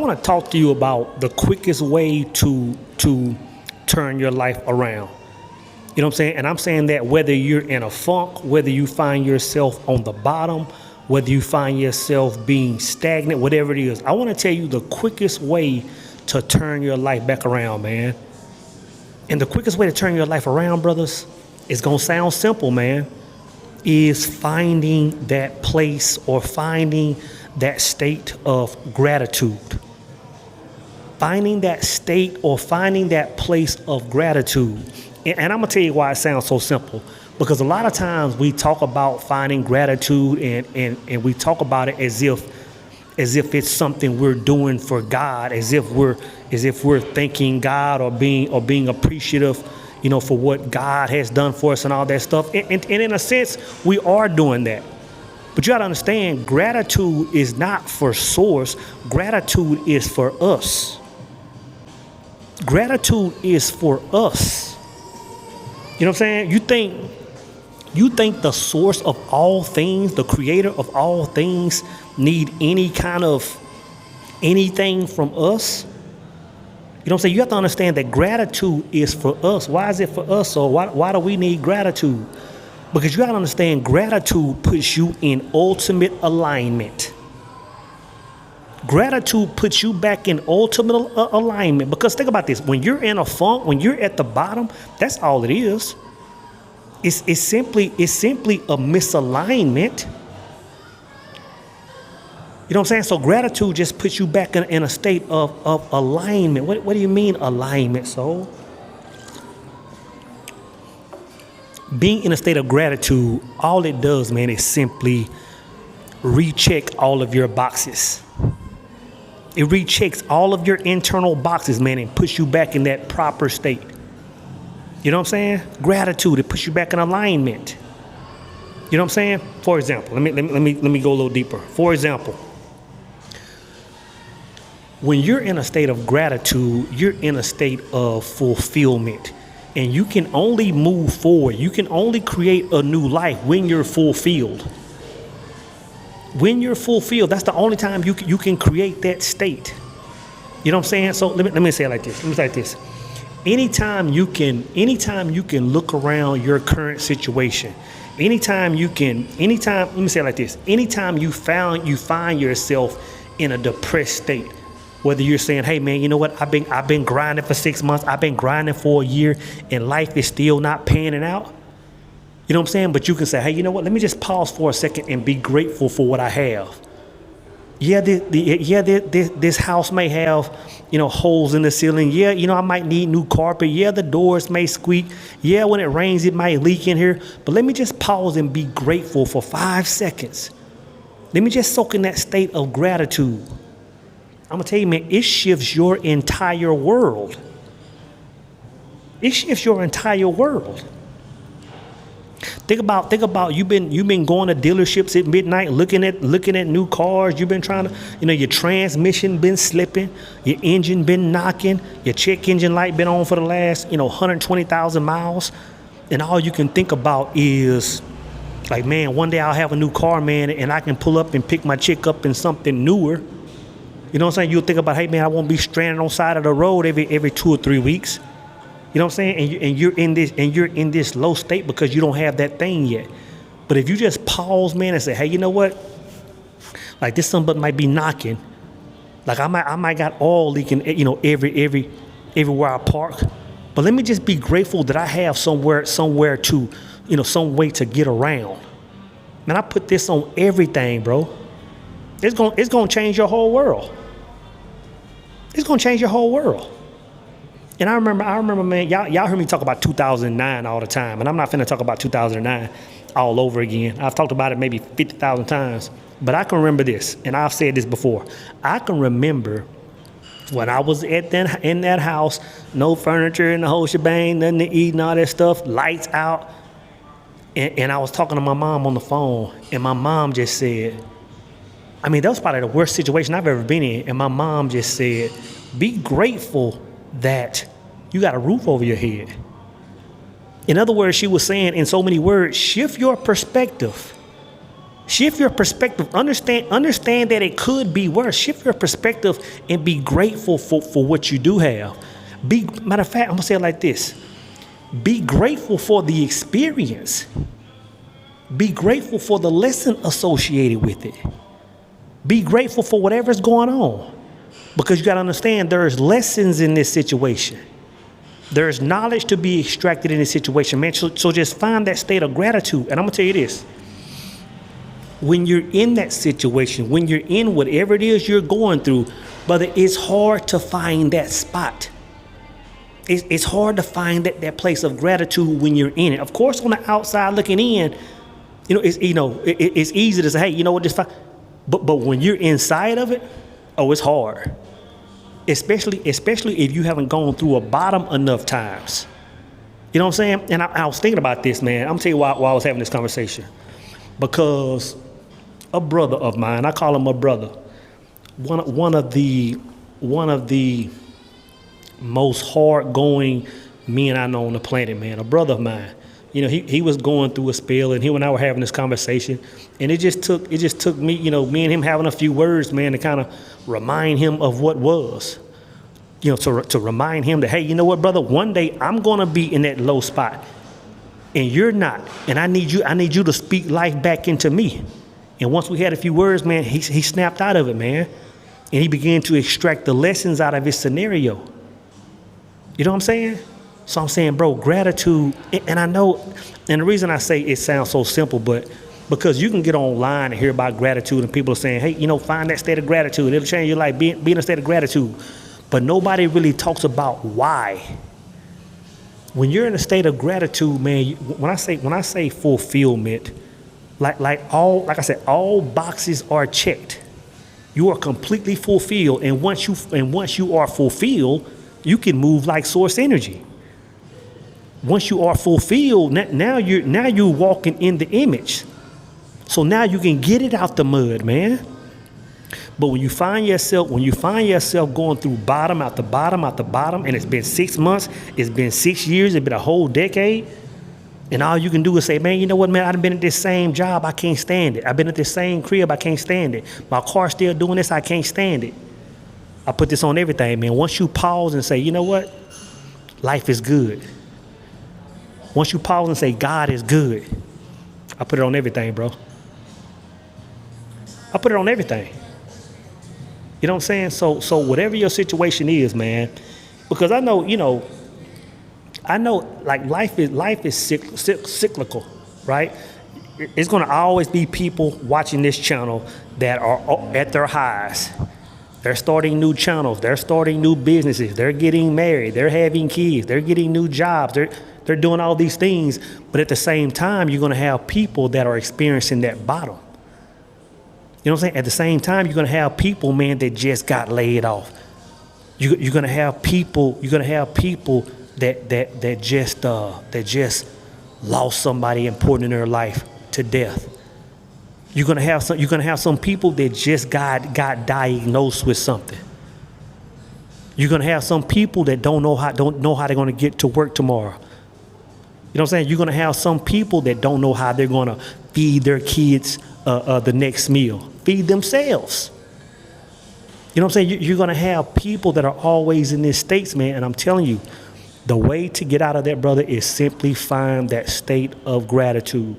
want to talk to you about the quickest way to turn your life around. You know what I'm saying? And I'm saying that whether you're in a funk, whether you find yourself on the bottom, whether you find yourself being stagnant, whatever it is, I want to tell you the quickest way to turn your life back around, man. And the quickest way to turn your life around, brothers, it's going to sound simple, man, is finding that place or finding that state of gratitude. Finding that state or finding that place of gratitude. And I'm going to tell you why it sounds so simple. Because a lot of times we talk about finding gratitude and we talk about it as if it's something we're doing for God, as if we're thanking God or being appreciative, for what God has done for us and all that stuff. And in a sense, we are doing that. But you got to understand, gratitude is not for source. Gratitude is for us. Gratitude is for us. You know what I'm saying? You think the source of all things, the creator of all things, need any kind of anything from us? You know what I'm saying? You have to understand that gratitude is for us. Why is it for us? So why do we need gratitude? Because you got to understand, gratitude puts you in ultimate alignment. Gratitude puts you back in ultimate alignment. Because think about this. When you're in a funk, when you're at the bottom, that's all it is. It's simply a misalignment. You know what I'm saying? So gratitude just puts you back in a state of alignment. What do you mean alignment, soul? Being in a state of gratitude, all it does, man, is simply recheck all of your boxes. It rechecks all of your internal boxes, man, and puts you back in that proper state. You know what I'm saying? Gratitude, it puts you back in alignment. You know what I'm saying? For example, let me go a little deeper. For example, when you're in a state of gratitude, you're in a state of fulfillment. And you can only move forward. You can only create a new life when you're fulfilled. When you're fulfilled, that's the only time you can create that state. You know what I'm saying? So let me say it like this. Let me say it like this. Anytime you can look around your current situation, anytime, let me say it like this. Anytime you find yourself in a depressed state, whether you're saying, hey man, you know what, I've been grinding for 6 months, I've been grinding for a year, and life is still not panning out. You know what I'm saying? But you can say, hey, you know what, let me just pause for a second and be grateful for what I have. Yeah, this house may have, holes in the ceiling. Yeah, I might need new carpet. Yeah, the doors may squeak. Yeah, when it rains, it might leak in here. But let me just pause and be grateful for 5 seconds. Let me just soak in that state of gratitude. I'm going to tell you, man, it shifts your entire world. It shifts your entire world. Think about you've been going to dealerships at midnight looking at new cars. You've been trying to, your transmission been slipping, your engine been knocking, your check engine light been on for the last, 120,000 miles. And all you can think about is like, man, one day I'll have a new car, man, and I can pull up and pick my chick up in something newer. You know what I'm saying? You'll think about, hey man, I won't be stranded on the side of the road every 2 or 3 weeks. You know what I'm saying? And you're in this low state because you don't have that thing yet. But if you just pause, man, and say, hey, you know what? Like this somebody might be knocking. Like I might got oil leaking, everywhere I park. But let me just be grateful that I have somewhere to, some way to get around. Man, I put this on everything, bro. It's gonna change your whole world. It's gonna change your whole world. And I remember, man, y'all heard me talk about 2009 all the time, and I'm not finna talk about 2009 all over again. I've talked about it maybe 50,000 times, but I can remember this, and I've said this before. I can remember when I was in that house, no furniture in the whole shebang, nothing to eat and all that stuff, lights out, and I was talking to my mom on the phone, and my mom just said, that was probably the worst situation I've ever been in, and my mom just said, be grateful that you got a roof over your head. In other words, she was saying in so many words, shift your perspective. Shift your perspective. Understand that it could be worse. Shift your perspective and be grateful for what you do have. Matter of fact, I'm gonna say it like this. Be grateful for the experience. Be grateful for the lesson associated with it. Be grateful for whatever's going on. Because you gotta understand there's lessons in this situation. There's knowledge to be extracted in this situation, man. So just find that state of gratitude. And I'm gonna tell you this. When you're in that situation, when you're in whatever it is you're going through, brother, it's hard to find that spot. It's hard to find that place of gratitude when you're in it. Of course, on the outside looking in, it's easy to say, hey, you know what, just fine. But when you're inside of it, oh, it's hard. Especially if you haven't gone through a bottom enough times. You know what I'm saying? And I was thinking about this, man. I'm gonna tell you why I was having this conversation. Because a brother of mine, I call him a brother, one of the most hard-going men I know on the planet, man, a brother of mine. He was going through a spell, and he and I were having this conversation, and it just took me, me and him having a few words, man, to kind of remind him of what was. To remind him that, hey, you know what, brother, one day I'm gonna be in that low spot, and you're not, and I need you to speak life back into me. And once we had a few words, man, he snapped out of it, man, and he began to extract the lessons out of his scenario. You know what I'm saying? So I'm saying, bro, gratitude, and I know, and the reason I say it sounds so simple, but because you can get online and hear about gratitude, and people are saying, hey, find that state of gratitude. It'll change your life, be in a state of gratitude. But nobody really talks about why. When you're in a state of gratitude, man, when I say fulfillment, like I said, all boxes are checked. You are completely fulfilled, and once you are fulfilled, you can move like source energy. Once you are fulfilled, now you're walking in the image. So now you can get it out the mud, man. But when you find yourself going through bottom after bottom after bottom, and it's been 6 months, it's been 6 years, it's been a whole decade, and all you can do is say, man, you know what, man, I've been at this same job, I can't stand it. I've been at this same crib, I can't stand it. My car's still doing this, I can't stand it. I put this on everything, man. Once you pause and say, you know what, life is good. Once you pause and say, God is good, I put it on everything, bro. I put it on everything. You know what I'm saying? So whatever your situation is, man, because I know, like life is cyclical, right? It's going to always be people watching this channel that are at their highs. They're starting new channels. They're starting new businesses. They're getting married. They're having kids. They're getting new jobs. They're doing all these things. But at the same time, you're going to have people that are experiencing that bottom. You know what I'm saying? At the same time, you're going to have people, man, that just got laid off. You're going to have people. You're going to have people that just lost somebody important in their life to death. You're gonna have some people that just got diagnosed with something. You're gonna have some people that don't know how they're gonna get to work tomorrow. You know what I'm saying? You're gonna have some people that don't know how they're gonna feed their kids the next meal, feed themselves. You know what I'm saying? You're gonna have people that are always in this state, man. And I'm telling you, the way to get out of that, brother, is simply find that state of gratitude.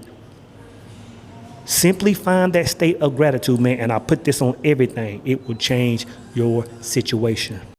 Simply find that state of gratitude, man, and I put this on everything. It will change your situation.